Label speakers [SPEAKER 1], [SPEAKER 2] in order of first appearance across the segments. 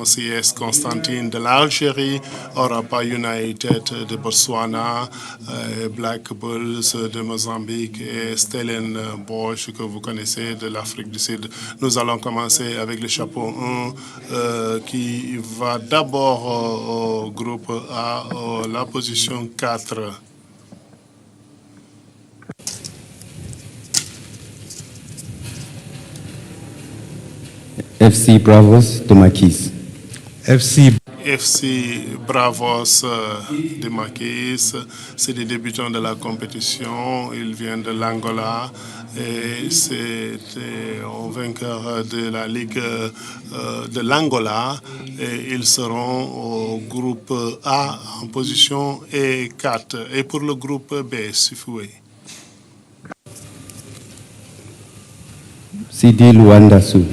[SPEAKER 1] CS Constantine de l'Algérie, Orapa United de Botswana, Black Bulls de Mozambique et Stellenbosch que vous connaissez de l'Afrique du Sud. Nous allons commencer avec le chapeau 1 qui va d'abord au groupe A, la position 4.
[SPEAKER 2] FC Bravos de Maquis.
[SPEAKER 1] FC Bravos de Maquis, c'est des débutants de la compétition. Ils viennent de l'Angola et c'est au vainqueur de la Ligue de l'Angola. Et ils seront au groupe A en position E4. Et pour le groupe B, Sifoué.
[SPEAKER 2] Sidi Luanda Sud.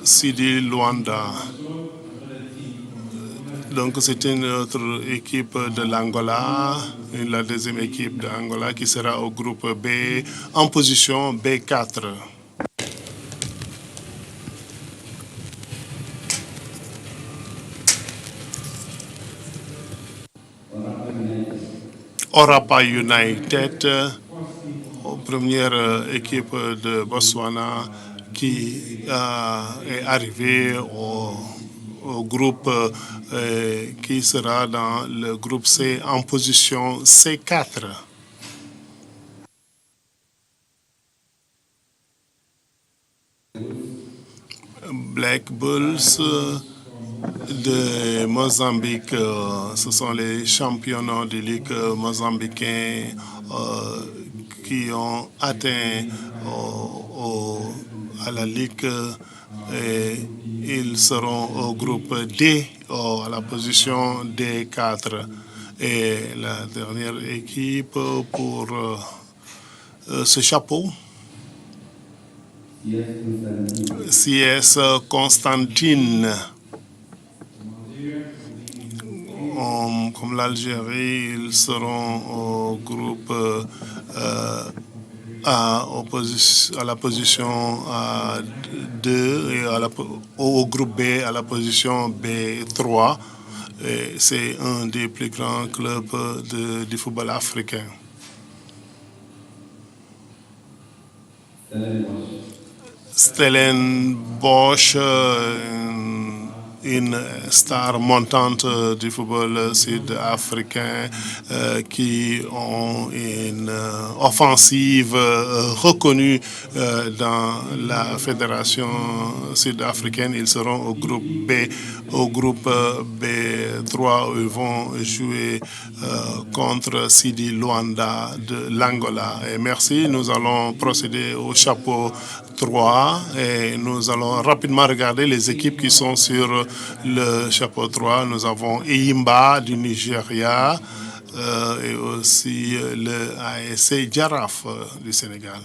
[SPEAKER 1] Sidi Luanda. Donc c'est une autre équipe de l'Angola, la deuxième équipe d'Angola qui sera au groupe B en position B4. Orapa United, première équipe de Botswana qui est arrivée au groupe qui sera dans le groupe C en position C4. Black Bulls de Mozambique, ce sont les championnats de ligue mozambicains qui ont atteint à la ligue et ils seront au groupe D, à la position D4. Et la dernière équipe pour ce chapeau, CS Constantine. Comme l'Algérie, ils seront au groupe à la position 2 et au groupe B à la position B3. C'est un des plus grands clubs du football africain. Stellenbosch, une star montante du football sud-africain qui ont une offensive reconnue dans la fédération sud-africaine. Ils seront au groupe B. Au groupe B3, ils vont jouer contre Sidi Luanda de l'Angola. Et merci, nous allons procéder au chapeau 3 et nous allons rapidement regarder les équipes qui sont sur le chapeau 3. Nous avons Eyimba du Nigeria et aussi le ASC Giraffe du Sénégal.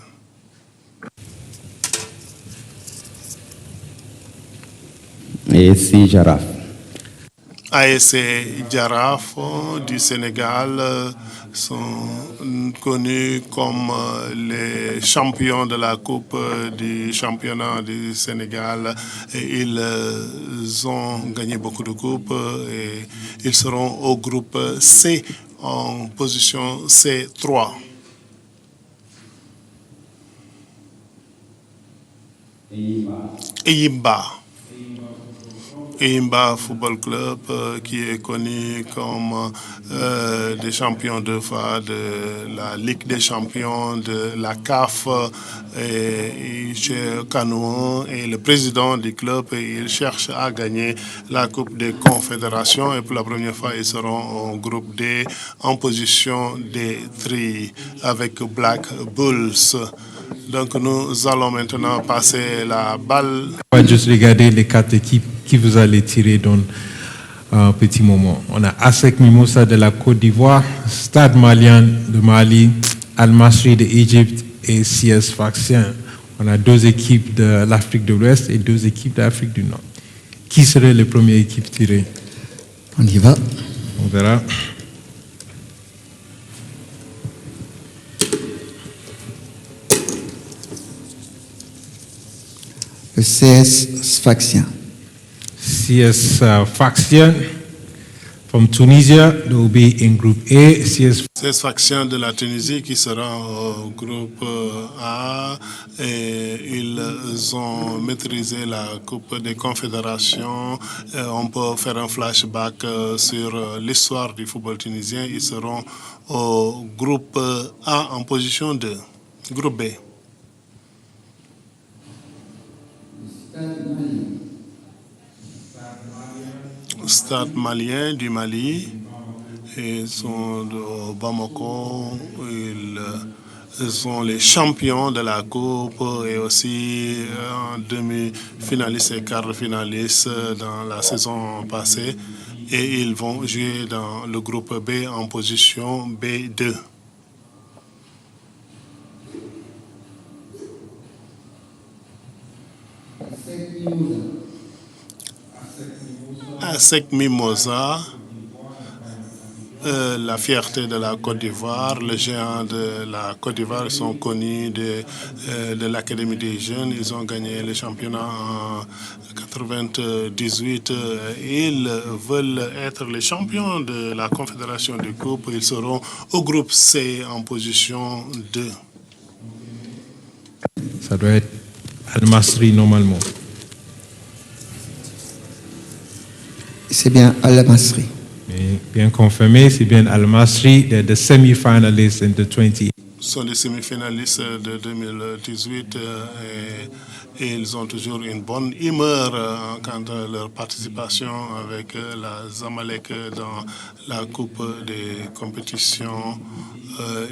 [SPEAKER 2] ASC Giraffe.
[SPEAKER 1] ASC Giraffe du Sénégal sont connus comme les champions de la Coupe du championnat du Sénégal. Et ils ont gagné beaucoup de coupes et ils seront au groupe C en position C3. Eyimba Football Club qui est connu comme des champions deux fois de la Ligue des champions de la CAF et Kanouan est le président du club et il cherche à gagner la Coupe des Confédérations et pour la première fois ils seront au groupe D en position D3 avec Black Bulls. Donc nous allons maintenant passer la balle.
[SPEAKER 3] On va juste regarder les 4 équipes qui vous allez tirer dans un petit moment. On a ASEC Mimosa de la Côte d'Ivoire, Stade Malien de Mali, Al-Masri d'Égypte et CS Sfaxien. On a 2 équipes de l'Afrique de l'Ouest et 2 équipes d'Afrique du Nord. Qui serait les premières équipes tirées?
[SPEAKER 4] On y va.
[SPEAKER 3] On verra.
[SPEAKER 4] Le CS Sfaxien.
[SPEAKER 3] CS Faction from Tunisia, they will be in Group A.
[SPEAKER 1] CS Faction de la Tunisie qui sera au groupe A et ils ont maîtrisé la Coupe des Confédérations. On peut faire un flashback sur l'histoire du football tunisien. Ils seront au groupe A en position 2. Groupe B. Stade malien du Mali. Ils sont au Bamako. Ils sont les champions de la Coupe et aussi en demi-finalistes et quart-finalistes dans la saison passée. Et ils vont jouer dans le groupe B en position B2. ASEC Mimosa, la fierté de la Côte d'Ivoire, le géant de la Côte d'Ivoire, ils sont connus de l'Académie des jeunes. Ils ont gagné le championnat en 98. Ils veulent être les champions de la Confédération de Coupe. Ils seront au groupe C en position 2.
[SPEAKER 3] Ça doit être Al-Masri normalement.
[SPEAKER 4] C'est bien Al-Masri.
[SPEAKER 3] Bien confirmé, c'est bien Al-Masri, the semi-finalists in the 20.
[SPEAKER 1] Sont les semi-finalistes de 2018 et ils ont toujours une bonne humeur quant à leur participation avec la Zamalek dans la Coupe des compétitions.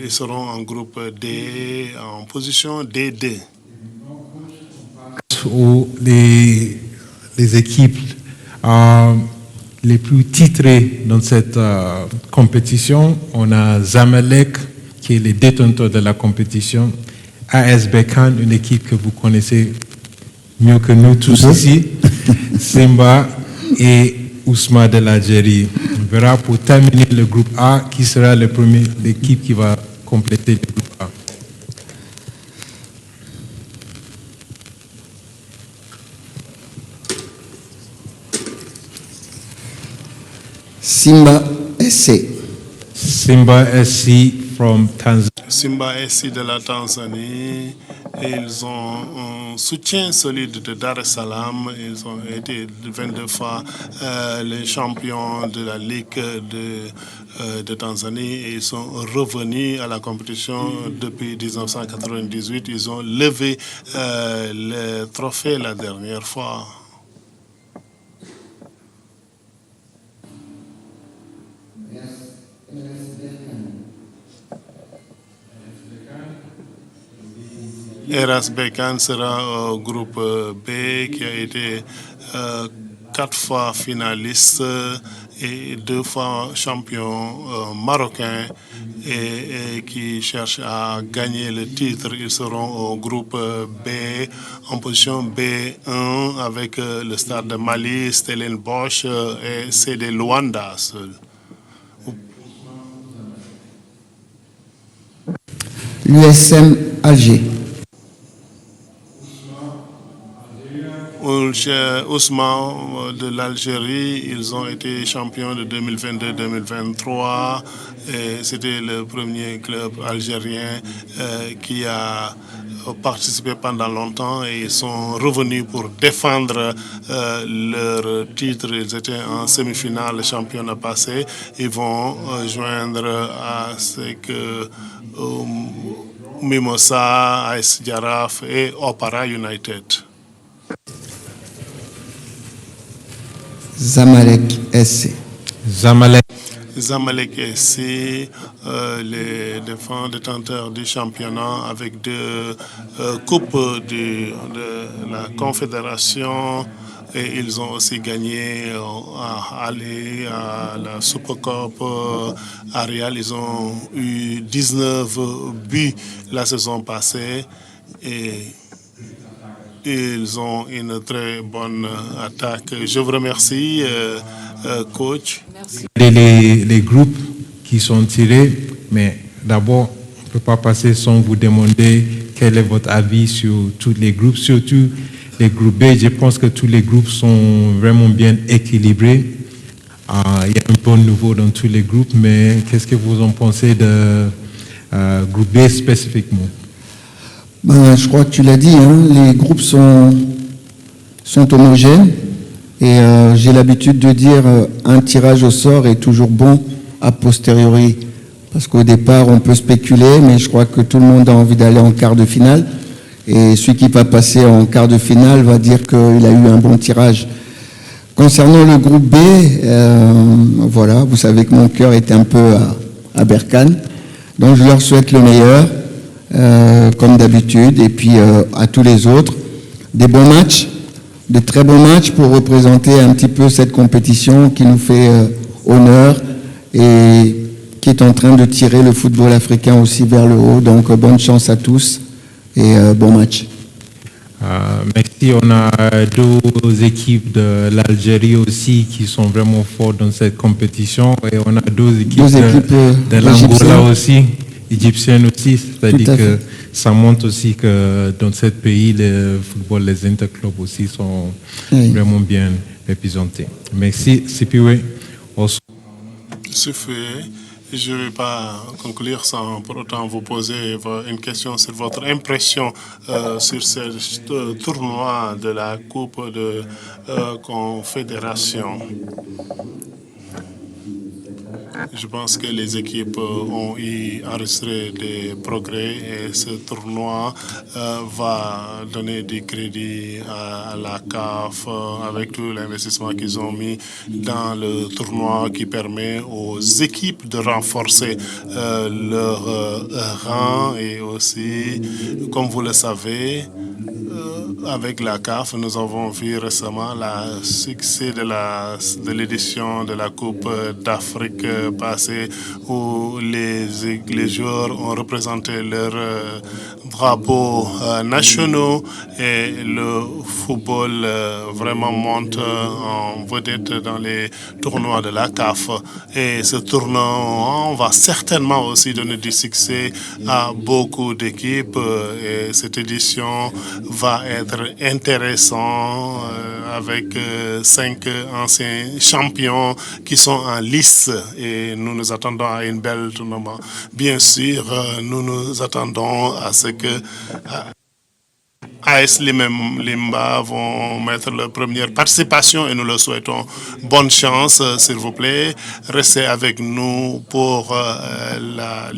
[SPEAKER 1] Ils seront en groupe D, en position D2.
[SPEAKER 3] Où les équipes les plus titrées dans cette compétition, on a Zamalek, qui est le détenteur de la compétition, AS Bekan, une équipe que vous connaissez mieux que nous tous ici, Simba et Ousma de l'Algérie. On verra pour terminer le groupe A qui sera l'équipe qui va compléter le groupe A.
[SPEAKER 4] Simba SC.
[SPEAKER 3] Simba SC from Tanzania.
[SPEAKER 1] Simba SC de la Tanzanie. Ils ont un soutien solide de Dar es Salaam. Ils ont été 22 fois les champions de la Ligue de Tanzanie et ils sont revenus à la compétition depuis 1998. Ils ont levé le trophée la dernière fois. RS Bekan sera au groupe B qui a été 4 fois finaliste et 2 fois champion marocain et qui cherche à gagner le titre. Ils seront au groupe B en position B1 avec le Stade de Mali, Stellenbosch et CD Luanda seul.
[SPEAKER 4] L'USM Alger.
[SPEAKER 1] Ousmane de l'Algérie, ils ont été champions de 2022-2023 et c'était le premier club algérien qui a participé pendant longtemps et ils sont revenus pour défendre leur titre. Ils étaient en semi-finale, le championnat passé. Ils vont joindre à ce que Mimosa, AS Jaraaf et Opara United.
[SPEAKER 4] Zamalek SC.
[SPEAKER 1] Zamalek SC, les détenteurs du championnat avec 2 coupes de la Confédération et ils ont aussi gagné à aller à la Supercoupe Arial. Ils ont eu 19 buts la saison passée et ils ont une très bonne attaque. Je vous remercie, coach.
[SPEAKER 3] Les groupes qui sont tirés, mais d'abord, on ne peut pas passer sans vous demander quel est votre avis sur tous les groupes, surtout les groupes B, je pense que tous les groupes sont vraiment bien équilibrés. Il y a un peu de nouveau dans tous les groupes, mais qu'est-ce que vous en pensez de groupe B spécifiquement?
[SPEAKER 4] Ben, je crois que tu l'as dit, hein, les groupes sont homogènes et j'ai l'habitude de dire un tirage au sort est toujours bon a posteriori. Parce qu'au départ, on peut spéculer, mais je crois que tout le monde a envie d'aller en quart de finale. Et celui qui va passer en quart de finale va dire qu'il a eu un bon tirage. Concernant le groupe B, voilà, vous savez que mon cœur était un peu à Berkane. Donc je leur souhaite le meilleur, comme d'habitude. Et puis à tous les autres, des bons matchs, de très bons matchs pour représenter un petit peu cette compétition qui nous fait honneur et qui est en train de tirer le football africain aussi vers le haut. Donc bonne chance à tous et bon match.
[SPEAKER 3] Merci. On a deux équipes de l'Algérie aussi qui sont vraiment fortes dans cette compétition et on a deux équipes de l'Angola aussi, égyptiennes aussi. C'est-à-dire que ça montre aussi que dans ce pays, le football, les interclubs aussi sont vraiment bien représentés. Merci. Sipiwe.
[SPEAKER 1] Je ne vais pas conclure sans pour autant vous poser une question sur votre impression sur ce tournoi de la Coupe de Confédération. Je pense que les équipes ont enregistré des progrès et ce tournoi va donner du crédit à la CAF avec tout l'investissement qu'ils ont mis dans le tournoi qui permet aux équipes de renforcer leur rang et aussi, comme vous le savez, avec la CAF, nous avons vu récemment le succès de l'édition de la Coupe d'Afrique passée où les joueurs ont représenté leurs drapeaux nationaux et le football vraiment monte en vedette dans les tournois de la CAF. Et ce tournoi va certainement aussi donner du succès à beaucoup d'équipes et cette édition va être intéressant avec 5 anciens champions qui sont en lice et nous nous attendons à une belle tournoi. Bien sûr, nous nous attendons à ce que AS Limba vont mettre leur première participation et nous leur souhaitons bonne chance, s'il vous plaît. Restez avec nous pour la